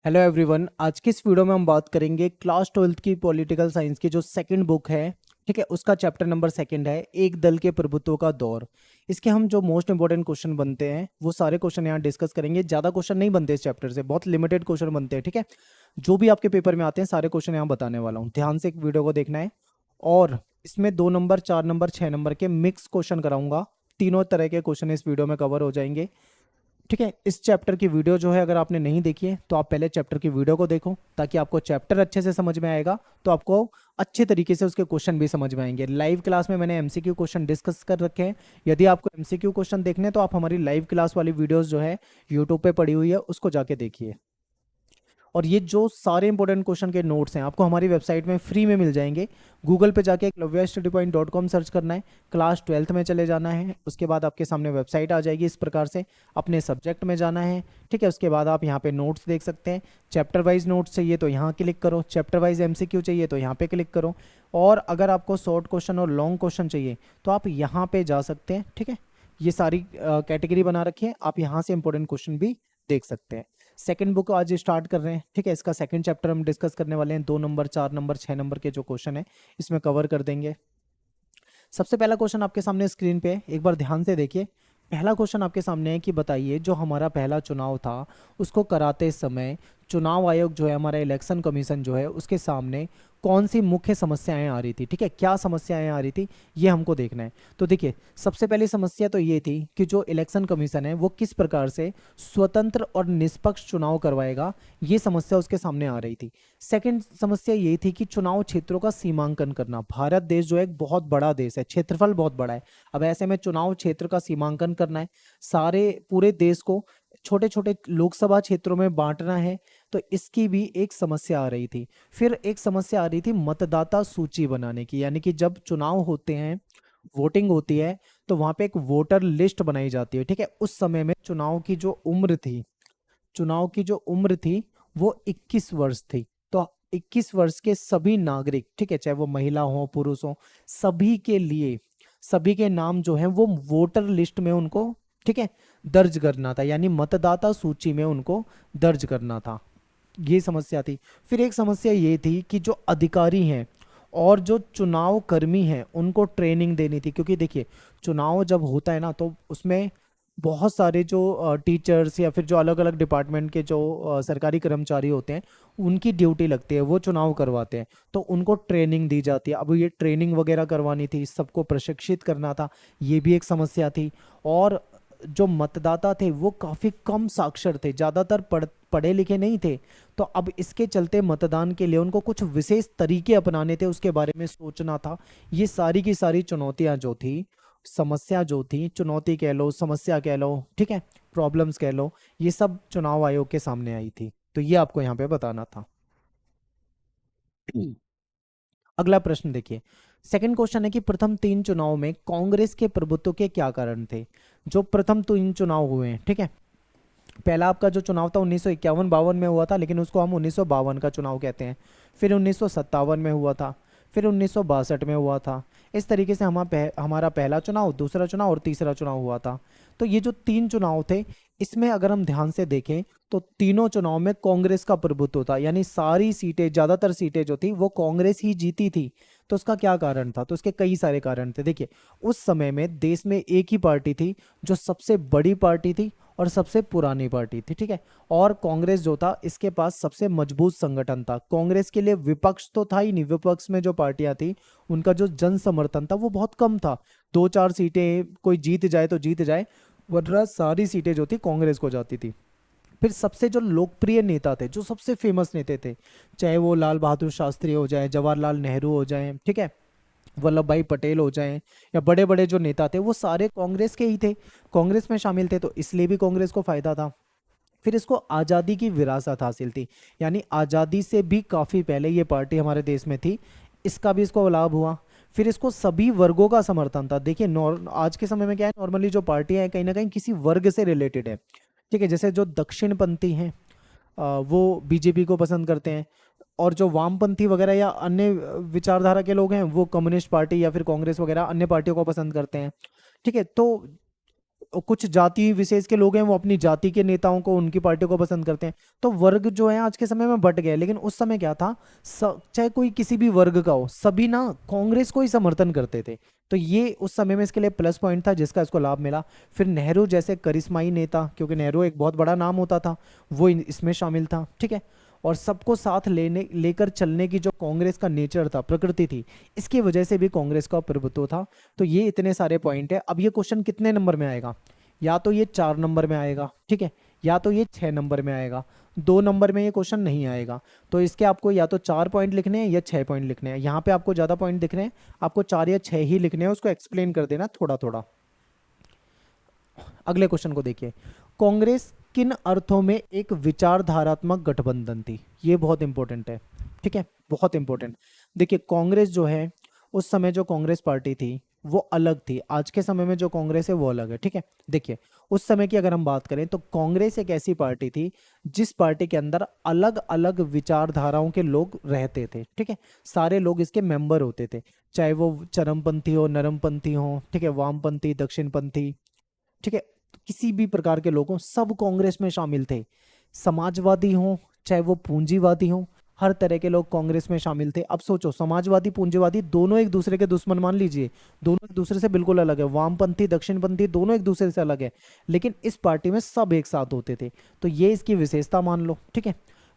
Hello everyone. आज की इस वीडियो में हम बात करेंगे क्लास 12th की पॉलिटिकल साइंस की जो सेकंड बुक है, ठीक है, उसका चैप्टर नंबर सेकंड है, एक दल के प्रभुत्व का दौर। इसके हम जो मोस्ट इंपॉर्टेंट क्वेश्चन बनते हैं वो सारे क्वेश्चन यहाँ डिस्कस करेंगे। ज़्यादा क्वेश्चन नहीं बनते इस चैप्टर से, बहुत लिमिटेड क्वेश्चन बनते हैं, ठीक है। जो भी आपके पेपर में आते हैं सारे क्वेश्चन यहाँ बताने वाला हूँ, ध्यान से एक वीडियो को देखना है। और इसमें 2 नंबर, 4 नंबर, 6 नंबर के मिक्स क्वेश्चन कराऊंगा। तीनों तरह के क्वेश्चन इस वीडियो में कवर हो जाएंगे, ठीक है। इस चैप्टर की वीडियो जो है अगर आपने नहीं देखी है तो आप पहले चैप्टर की वीडियो को देखो, ताकि आपको चैप्टर अच्छे से समझ में आएगा, तो आपको अच्छे तरीके से उसके क्वेश्चन भी समझ में आएंगे। लाइव क्लास में मैंने एमसीक्यू क्वेश्चन डिस्कस कर रखे हैं। यदि आपको एमसीक्यू क्वेश्चन देखने हैं तो आप हमारी लाइव क्लास वाली वीडियोस जो है यूट्यूब पे पड़ी हुई है उसको जाके देखिए। और ये जो सारे इंपॉर्टेंट क्वेश्चन के नोट्स हैं आपको हमारी वेबसाइट में फ्री में मिल जाएंगे। गूगल पे जाके eklavyastudypoint.com सर्च करना है, क्लास 12th में चले जाना है, उसके बाद आपके सामने वेबसाइट आ जाएगी। इस प्रकार से अपने सब्जेक्ट में जाना है, ठीक है। उसके बाद आप यहाँ पे नोट्स देख सकते हैं। चैप्टर वाइज नोट्स चाहिए तो यहाँ क्लिक करो, चैप्टर वाइज एमसीक्यू चाहिए तो यहाँ पे क्लिक करो, और अगर आपको शॉर्ट क्वेश्चन और लॉन्ग क्वेश्चन चाहिए तो आप यहाँ पे जा सकते हैं, ठीक है। ये सारी कैटेगरी बना रखी है, आप यहाँ से इंपॉर्टेंट क्वेश्चन भी देख सकते हैं। सेकंड बुक आज स्टार्ट कर रहे हैं, ठीक है। इसका सेकंड चैप्टर हम डिस्कस करने वाले हैं। 2 नंबर, 4 नंबर, 6 नंबर के जो क्वेश्चन है इसमें कवर कर देंगे। सबसे पहला क्वेश्चन आपके सामने स्क्रीन पे है, एक बार ध्यान से देखिए। पहला क्वेश्चन आपके सामने है कि बताइए जो हमारा पहला चुनाव था उसको कराते समय चुनाव आयोग जो है, हमारा इलेक्शन कमीशन जो है, उसके सामने कौन सी मुख्य समस्याएं आ रही थी, ठीक है। क्या समस्याएं आ रही थी ये हमको देखना है। तो देखिए, सबसे पहली समस्या तो ये थी कि जो इलेक्शन कमीशन है वो किस प्रकार से स्वतंत्र और निष्पक्ष चुनाव करवाएगा, ये समस्या उसके सामने आ रही थी। सेकंड समस्या ये थी कि चुनाव क्षेत्रों का सीमांकन करना। भारत देश जो है एक बहुत बड़ा देश है, क्षेत्रफल बहुत बड़ा है। अब ऐसे में चुनाव क्षेत्र का सीमांकन करना है, सारे पूरे देश को छोटे छोटे लोकसभा क्षेत्रों में बांटना है, तो इसकी भी एक समस्या आ रही थी। फिर एक समस्या आ रही थी मतदाता सूची बनाने की, यानी कि जब चुनाव होते हैं, वोटिंग होती है, तो वहां पे एक वोटर लिस्ट बनाई जाती है, ठीक है। उस समय में चुनाव की जो उम्र थी वो 21 वर्ष थी। तो 21 वर्ष के सभी नागरिक, ठीक है, चाहे वो महिला हो पुरुष हो, सभी के लिए सभी के नाम जो है वो वोटर लिस्ट में उनको, ठीक है, दर्ज करना था, यानी मतदाता सूची में उनको दर्ज करना था। ये समस्या थी। फिर एक समस्या ये थी कि जो अधिकारी हैं और जो चुनाव कर्मी हैं उनको ट्रेनिंग देनी थी, क्योंकि देखिए चुनाव जब होता है ना तो उसमें बहुत सारे जो टीचर्स या फिर जो अलग अलग डिपार्टमेंट के जो सरकारी कर्मचारी होते हैं उनकी ड्यूटी लगती है, वो चुनाव करवाते हैं, तो उनको ट्रेनिंग दी जाती है। अब ये ट्रेनिंग वगैरह करवानी थी, सबको प्रशिक्षित करना था, ये भी एक समस्या थी। और जो मतदाता थे वो काफ़ी कम साक्षर थे, ज़्यादातर पढ़े लिखे नहीं थे। तो अब इसके चलते मतदान के लिए उनको कुछ विशेष तरीके अपनाने थे, उसके बारे में सोचना था। ये सारी की सारी चुनौतियां जो थी, समस्या जो थी, चुनौती कह लो, समस्या कह लो, ठीक है, प्रॉब्लम्स कह लो, ये सब चुनाव आयोग के सामने आई थी। तो ये आपको यहाँ पे बताना था। अगला प्रश्न देखिए। सेकंड क्वेश्चन है कि प्रथम 3 चुनाव में कांग्रेस के प्रभुत्व के क्या कारण थे। जो प्रथम 3 चुनाव हुए हैं, ठीक है, पहला आपका जो चुनाव था 1951-52 में हुआ था, लेकिन उसको हम 1952 का चुनाव कहते हैं। फिर 1957 में हुआ था, फिर 1962 में हुआ था। इस तरीके से हमारा पहला चुनाव, दूसरा चुनाव और तीसरा चुनाव हुआ था। तो ये जो 3 चुनाव थे, इसमें अगर हम ध्यान से देखें तो तीनों चुनाव में कांग्रेस का प्रभुत्व था, यानी सारी सीटें, ज्यादातर सीटें जो थी वो कांग्रेस ही जीती थी। तो उसका क्या कारण था? तो उसके कई सारे कारण थे। देखिए, उस समय में देश में एक ही पार्टी थी जो सबसे बड़ी पार्टी थी और सबसे पुरानी पार्टी थी, ठीक है। और कांग्रेस जो था इसके पास सबसे मजबूत संगठन था। कांग्रेस के लिए विपक्ष तो था ही नहीं, विपक्ष में जो पार्टियां थी उनका जो जन समर्थन था वो बहुत कम था। 2-4 सीटें कोई जीत जाए तो जीत जाए, वरना सारी सीटें जो थी कांग्रेस को जाती थी। फिर सबसे जो लोकप्रिय नेता थे, जो सबसे फेमस नेता थे, चाहे वो लाल बहादुर शास्त्री हो जाए, जवाहरलाल नेहरू हो जाए, ठीक है, वल्लभ भाई पटेल हो जाएं, या बड़े बड़े जो नेता थे वो सारे कांग्रेस के ही थे, कांग्रेस में शामिल थे, तो इसलिए भी कांग्रेस को फायदा था। फिर इसको आज़ादी की विरासत हासिल थी, यानी आज़ादी से भी काफ़ी पहले ये पार्टी हमारे देश में थी, इसका भी इसको लाभ हुआ। फिर इसको सभी वर्गों का समर्थन था। देखिए, आज के समय में क्या है, नॉर्मली जो पार्टियां हैं कहीं ना कहीं किसी वर्ग से रिलेटेड है, ठीक है। जैसे जो दक्षिणपंथी हैं वो बीजेपी को पसंद करते हैं, और जो वामपंथी वगैरह या अन्य विचारधारा के लोग हैं वो कम्युनिस्ट पार्टी या फिर कांग्रेस वगैरह अन्य पार्टियों को पसंद करते हैं, ठीक है। तो कुछ जाति विशेष के लोग हैं वो अपनी जाति के नेताओं को, उनकी पार्टी को पसंद करते हैं। तो वर्ग जो है आज के समय में बट गए, लेकिन उस समय क्या था, चाहे कोई किसी भी वर्ग का हो, सभी ना कांग्रेस को ही समर्थन करते थे। तो ये उस समय में इसके लिए प्लस पॉइंट था जिसका इसको लाभ मिला। फिर नेहरू जैसे करिश्माई नेता, क्योंकि नेहरू एक बहुत बड़ा नाम होता था, वो इसमें शामिल था, ठीक है। और सबको साथ लेकर चलने की जो कांग्रेस का नेचर था, प्रकृति थी, इसकी वजह से भी कांग्रेस का प्रभुत्व था। तो ये इतने सारे पॉइंट है। अब ये क्वेश्चन कितने नंबर में आएगा, या तो ये 4 नंबर में आएगा, ठीक है, या तो ये 6 नंबर में आएगा। 2 नंबर में ये क्वेश्चन नहीं आएगा। तो इसके आपको या तो 4 पॉइंट लिखने हैं या 6 पॉइंट लिखने हैं। यहाँ पे आपको ज़्यादा पॉइंट दिख रहे हैं, आपको 4 या 6 ही लिखने हैं, उसको एक्सप्लेन कर देना थोड़ा थोड़ा। अगले क्वेश्चन को देखिए, कांग्रेस किन अर्थों में एक विचारधारात्मक गठबंधन थी? ये बहुत इंपॉर्टेंट है, ठीक है, बहुत इंपॉर्टेंट। देखिए कांग्रेस जो है, उस समय जो कांग्रेस पार्टी थी वो अलग थी, आज के समय में जो कांग्रेस है वो अलग है, ठीक है। देखिए उस समय की अगर हम बात करें तो कांग्रेस एक ऐसी पार्टी थी जिस पार्टी के अंदर अलग अलग विचारधाराओं के लोग रहते थे, ठीक है। सारे लोग इसके मेंबर होते थे, चाहे वो चरमपंथी हो, नरमपंथी हो, ठीक है, वामपंथी, दक्षिणपंथी, ठीक है, किसी भी प्रकार के लोगों, सब कांग्रेस में शामिल थे। समाजवादी हों चाहे वो पूंजीवादी हों, हर तरह के लोग कांग्रेस में शामिल थे। अब सोचो, समाजवादी पूंजीवादी दोनों एक दूसरे के दुश्मन मान लीजिए, दोनों एक दूसरे से बिल्कुल अलग है, वामपंथी दक्षिणपंथी दोनों एक दूसरे से अलग है, लेकिन इस पार्टी में सब एक साथ होते थे। तो ये इसकी विशेषता मान लो, ठीक है।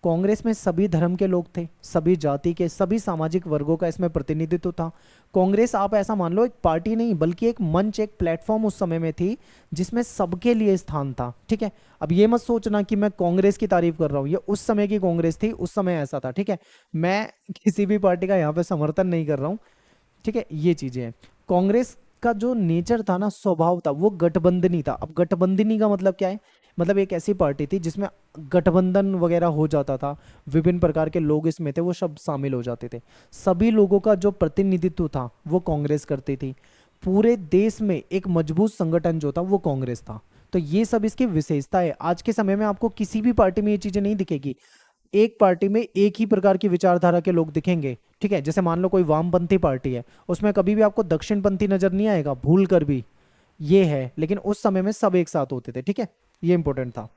कांग्रेस में सभी धर्म के लोग थे, सभी जाति के, सभी सामाजिक वर्गों का इसमें प्रतिनिधित्व था। कांग्रेस आप ऐसा मान लो एक पार्टी नहीं बल्कि एक मंच, एक प्लेटफॉर्म उस समय में थी जिसमें सबके लिए स्थान था, ठीक है। अब ये मत सोचना कि मैं कांग्रेस की तारीफ कर रहा हूँ, ये उस समय की कांग्रेस थी, उस समय ऐसा था, ठीक है। मैं किसी भी पार्टी का यहाँ पे समर्थन नहीं कर रहा हूँ, ठीक है। ये चीजें हैं। कांग्रेस का जो नेचर था ना, स्वभाव था, वो गठबंधनी था। अब गठबंधनी का मतलब क्या है, मतलब एक ऐसी पार्टी थी जिसमें गठबंधन वगैरह हो जाता था, विभिन्न प्रकार के लोग इसमें थे, वो सब शामिल हो जाते थे। सभी लोगों का जो प्रतिनिधित्व था वो कांग्रेस करती थी। पूरे देश में एक मजबूत संगठन जो था वो कांग्रेस था। तो ये सब इसकी विशेषता है। आज के समय में आपको किसी भी पार्टी में ये चीजें नहीं दिखेगी। एक पार्टी में एक ही प्रकार की विचारधारा के लोग दिखेंगे, ठीक है। जैसे मान लो कोई वामपंथी पार्टी है, उसमें कभी भी आपको दक्षिणपंथी नजर नहीं आएगा, भूल कर भी। ये है, लेकिन उस समय में सब एक साथ होते थे, ठीक है। ये इंपॉर्टेंट था।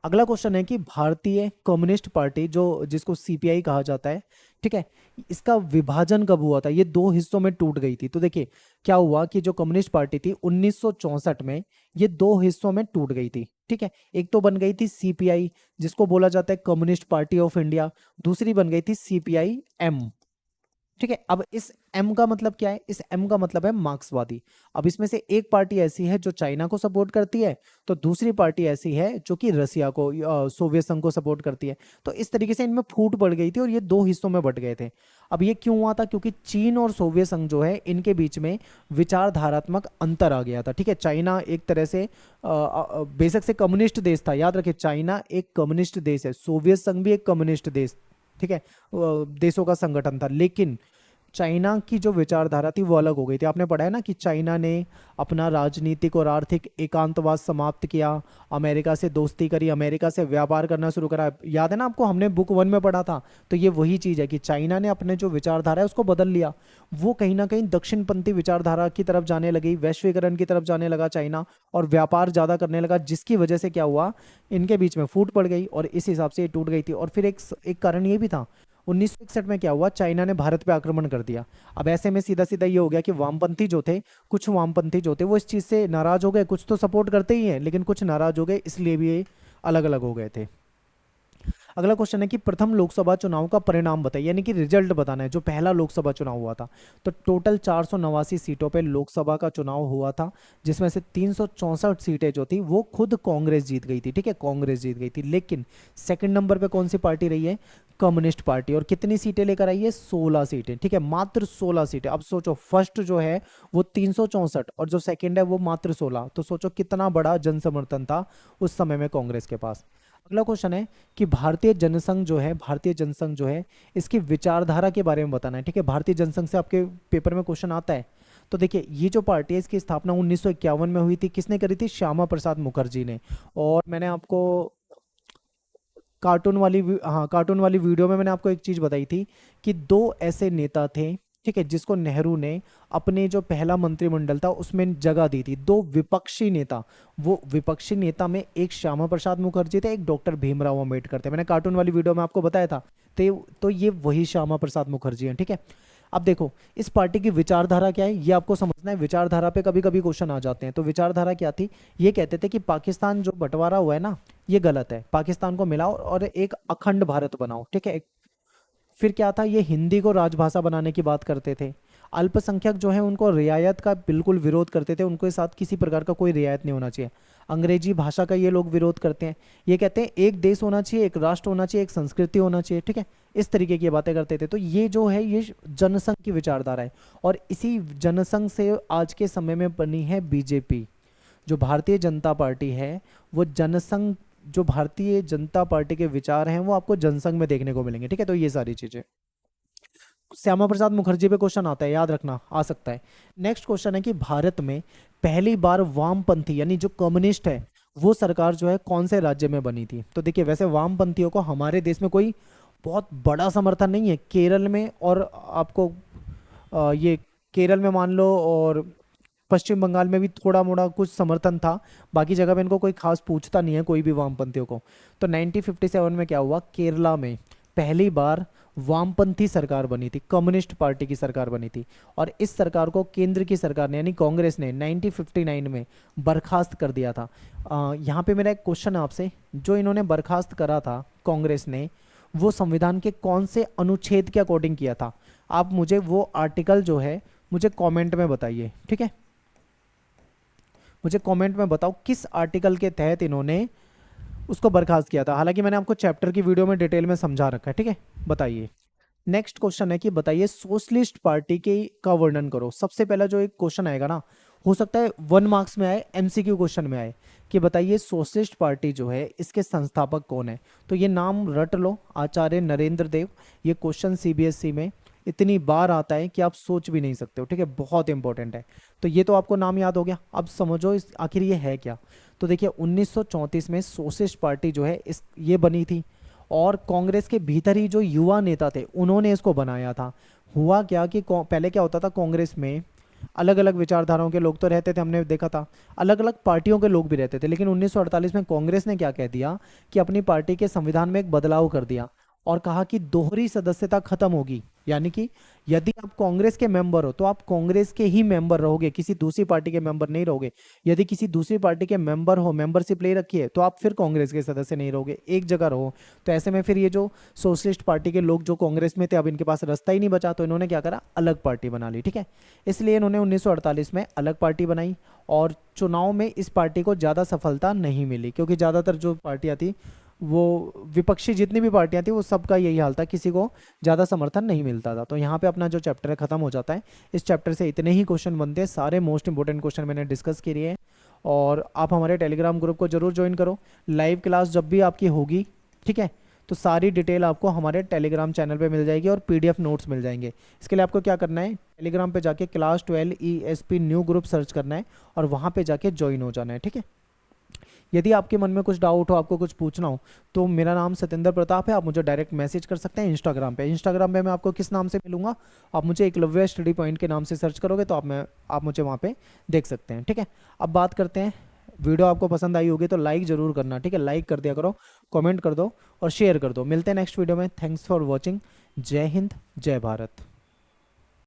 अगला क्वेश्चन है कि भारतीय कम्युनिस्ट पार्टी जो जिसको सीपीआई कहा जाता है, ठीक है, इसका विभाजन कब हुआ था? ये दो हिस्सों में टूट गई थी। तो देखिए क्या हुआ कि जो कम्युनिस्ट पार्टी थी 1964 में ये दो हिस्सों में टूट गई थी, ठीक है। एक तो बन गई थी सीपीआई जिसको बोला जाता है कम्युनिस्ट पार्टी ऑफ इंडिया, दूसरी बन गई थी सीपीआई एम, ठीक है। अब इस एम का मतलब क्या है? इस एम का मतलब है मार्क्सवादी। अब इसमें से एक पार्टी ऐसी है जो चाइना को सपोर्ट करती है, तो दूसरी पार्टी ऐसी है जो कि रसिया को, सोवियत संघ को सपोर्ट करती है। तो इस तरीके से इनमें फूट पड़ गई थी और ये दो हिस्सों में बट गए थे। अब ये क्यों हुआ था? क्योंकि चीन और सोवियत संघ जो है इनके बीच में विचारधारात्मक अंतर आ गया था, ठीक है। चाइना एक तरह से बेशक से कम्युनिस्ट देश था, याद रखिए चाइना एक कम्युनिस्ट देश है, सोवियत संघ भी एक कम्युनिस्ट देश, ठीक है, देशों का संगठन था, लेकिन चाइना की जो विचारधारा थी वो अलग हो गई थी। आपने पढ़ा है ना कि चाइना ने अपना राजनीतिक और आर्थिक एकांतवाद समाप्त किया, अमेरिका से दोस्ती करी, अमेरिका से व्यापार करना शुरू करा। याद है ना आपको, हमने बुक 1 में पढ़ा था। तो ये वही चीज़ है कि चाइना ने अपने जो विचारधारा है उसको बदल लिया, वो कहीं ना कहीं दक्षिणपंथी विचारधारा की तरफ जाने लगी, वैश्वीकरण की तरफ जाने लगा चाइना, और व्यापार ज़्यादा करने लगा, जिसकी वजह से क्या हुआ, इनके बीच में फूट पड़ गई और इस हिसाब से ये टूट गई थी। और फिर एक कारण ये भी था, 1961 में क्या हुआ, चाइना ने भारत पे आक्रमण कर दिया। अब ऐसे में सीधा सीधा ये हो गया कि वामपंथी जो थे, कुछ वामपंथी जो थे वो इस चीज़ से नाराज हो गए, कुछ तो सपोर्ट करते ही हैं लेकिन कुछ नाराज हो गए, इसलिए भी ये अलग अलग हो गए थे। अगला क्वेश्चन है कि प्रथम लोकसभा चुनाव का परिणाम बताइए, यानी कि रिजल्ट बताना है, जो पहला लोकसभा चुनाव हुआ था। तो टोटल 489 सीटों पे लोकसभा का चुनाव हुआ था, जिसमें से 364 सीटें जो थी वो खुद कांग्रेस जीत गई थी, ठीक है, कांग्रेस जीत गई थी। लेकिन सेकंड नंबर पे कौन सी पार्टी रही है? Communist party. और कितनी सीटें लेकर आई है? 16 सीटें, ठीक है, मात्र 16 सीटें। अब सोचो, फर्स्ट जो है वो 364 और जो सेकंड है वो मात्र 16, तो सोचो कितना बड़ा जन समर्थन था उस समय में कांग्रेस के पास। अगला क्वेश्चन है कि भारतीय जनसंघ जो है इसकी विचारधारा के बारे में बताना है, ठीक है। भारतीय जनसंघ से आपके पेपर में क्वेश्चन आता है। तो देखिए ये जो पार्टी है इसकी स्थापना 1951 में हुई थी, किसने करी थी? श्यामा प्रसाद मुखर्जी ने। और मैंने आपको कार्टून वाली वीडियो में मैंने आपको एक चीज बताई थी कि दो ऐसे नेता थे ठीक है, जिसको नेहरू ने अपने जो पहला मंत्रिमंडल था उसमें जगह दी थी। दो विपक्षी नेता, वो विपक्षी नेता में एक श्यामा प्रसाद मुखर्जी थे, एक डॉक्टर भीमराव अम्बेडकर थे। मैंने कार्टून वाली वीडियो में आपको बताया था। तो ये वही श्यामा प्रसाद मुखर्जी हैं। ठीक है, अब देखो इस पार्टी की विचारधारा क्या है ये आपको समझना है। विचारधारा पे कभी कभी क्वेश्चन आ जाते हैं। तो विचारधारा क्या थी, ये कहते थे कि पाकिस्तान जो बंटवारा हुआ है ना, ये गलत है, पाकिस्तान को मिलाओ और एक अखंड भारत बनाओ। ठीक है, फिर क्या था, ये हिंदी को राजभाषा बनाने की बात करते थे। अल्पसंख्यक जो है उनको रियायत का बिल्कुल विरोध करते थे, उनके साथ किसी प्रकार का कोई रियायत नहीं होना चाहिए। अंग्रेजी भाषा का ये लोग विरोध करते हैं। ये कहते हैं एक देश होना चाहिए, एक राष्ट्र होना चाहिए, एक संस्कृति होना चाहिए। ठीक है, इस तरीके की बातें करते थे। तो ये जो है ये जनसंघ की विचारधारा है, और इसी जनसंघ से आज के समय में बनी है बीजेपी। जो भारतीय जनता पार्टी है वो जनसंघ, जो भारतीय जनता पार्टी के विचार हैं वो आपको जनसंघ में देखने को मिलेंगे। ठीक है, तो ये सारी चीजें। श्यामा प्रसाद मुखर्जी पे क्वेश्चन आता है, याद रखना, आ सकता है। नेक्स्ट क्वेश्चन है कि भारत में पहली बार वामपंथी यानी जो कम्युनिस्ट है वो सरकार जो है कौन से राज्य में बनी थी। तो देखिए वैसे वामपंथियों को हमारे देश में कोई बहुत बड़ा समर्थन नहीं है। केरल में और आपको ये केरल में मान लो, और पश्चिम बंगाल में भी थोड़ा मोड़ा कुछ समर्थन था। बाकी जगह पे इनको कोई खास पूछता नहीं है कोई भी वामपंथियों को। तो 1957 में क्या हुआ, केरला में पहली बार वामपंथी सरकार बनी थी, कम्युनिस्ट पार्टी की सरकार बनी थी। और इस सरकार को केंद्र की सरकार ने यानी कांग्रेस ने 1959 में बर्खास्त कर दिया था। यहाँ पे मेरा एक क्वेश्चन है आपसे, जो इन्होंने बर्खास्त करा था कांग्रेस ने, वो संविधान के कौन से अनुच्छेद के अकॉर्डिंग किया था? आप मुझे वो आर्टिकल जो है मुझे कमेंट में बताइए। ठीक है, मुझे कमेंट में बताओ किस आर्टिकल के तहत इन्होंने उसको बर्खास्त किया था। हालांकि मैंने आपको चैप्टर की वीडियो में डिटेल में समझा रखा है। ठीक है, बताइए। नेक्स्ट क्वेश्चन है कि बताइए सोशलिस्ट पार्टी के का वर्णन करो। सबसे पहला जो एक क्वेश्चन आएगा ना, हो सकता है 1 मार्क्स में आए, एमसीक्यू क्वेश्चन में आए, कि बताइए सोशलिस्ट पार्टी जो है इसके संस्थापक कौन है। तो ये नाम रट लो, आचार्य नरेंद्र देव। ये क्वेश्चन सीबीएसई में इतनी बार आता है कि आप सोच भी नहीं सकते हो। ठीक है, बहुत इंपॉर्टेंट है। तो ये तो आपको नाम याद हो गया। अब समझो इस आखिर ये है क्या। तो देखिए 1934 में सोशलिस्ट पार्टी जो है इस ये बनी थी, और कांग्रेस के भीतर ही जो युवा नेता थे उन्होंने इसको बनाया था। हुआ क्या कि पहले क्या होता था, कांग्रेस में अलग अलग विचारधाराओं के लोग तो रहते थे, हमने देखा था, अलग अलग पार्टियों के लोग भी रहते थे। लेकिन 1948 में कांग्रेस ने क्या कह दिया कि अपनी पार्टी के संविधान में एक बदलाव कर दिया और कहा कि दोहरी सदस्यता खत्म होगी। यानी कि यदि आप कांग्रेस के मेंबर हो तो आप कांग्रेस के ही मेंबर रहोगे, किसी दूसरी पार्टी के मेंबर नहीं रहोगे। यदि किसी दूसरी पार्टी के मेंबर हो, मेंबरशिप ले रखी है, तो आप फिर कांग्रेस के सदस्य नहीं रहोगे, एक जगह रहो। तो ऐसे में फिर ये जो सोशलिस्ट पार्टी के लोग जो कांग्रेस में थे, अब इनके पास रास्ता ही नहीं बचा, तो इन्होंने क्या करा, अलग पार्टी बना ली। ठीक है, इसलिए इन्होंने 1948 में अलग पार्टी बनाई। और चुनाव में इस पार्टी को ज़्यादा सफलता नहीं मिली, क्योंकि ज़्यादातर जो पार्टियां थी वो विपक्षी, जितनी भी पार्टियां थी वो सबका यही हाल था, किसी को ज़्यादा समर्थन नहीं मिलता था। तो यहाँ पे अपना जो चैप्टर है ख़त्म हो जाता है। इस चैप्टर से इतने ही क्वेश्चन बनते हैं, सारे मोस्ट इंपॉर्टेंट क्वेश्चन मैंने डिस्कस किए हैं। और आप हमारे टेलीग्राम ग्रुप को जरूर ज्वाइन करो। लाइव क्लास जब भी आपकी होगी, ठीक है, तो सारी डिटेल आपको हमारे टेलीग्राम चैनल पे मिल जाएगी और पीडीएफ नोट्स मिल जाएंगे। इसके लिए आपको क्या करना है, टेलीग्राम पे जाके class 12 ESP new group search करना है और वहाँ पे जाके ज्वाइन हो जाना है। ठीक है, यदि आपके मन में कुछ डाउट हो, आपको कुछ पूछना हो, तो मेरा नाम सतेंद्र प्रताप है, आप मुझे डायरेक्ट मैसेज कर सकते हैं इंस्टाग्राम पे। इंस्टाग्राम पे मैं आपको किस नाम से मिलूंगा, आप मुझे एकलव्य स्टडी पॉइंट के नाम से सर्च करोगे तो आप मुझे वहाँ पे देख सकते हैं। ठीक है, अब बात करते हैं, वीडियो आपको पसंद आई होगी तो लाइक ज़रूर करना। ठीक है, लाइक कर दिया करो, कमेंट कर दो और शेयर कर दो। मिलते हैं नेक्स्ट वीडियो में। Thanks for watching. जय हिंद, जय भारत।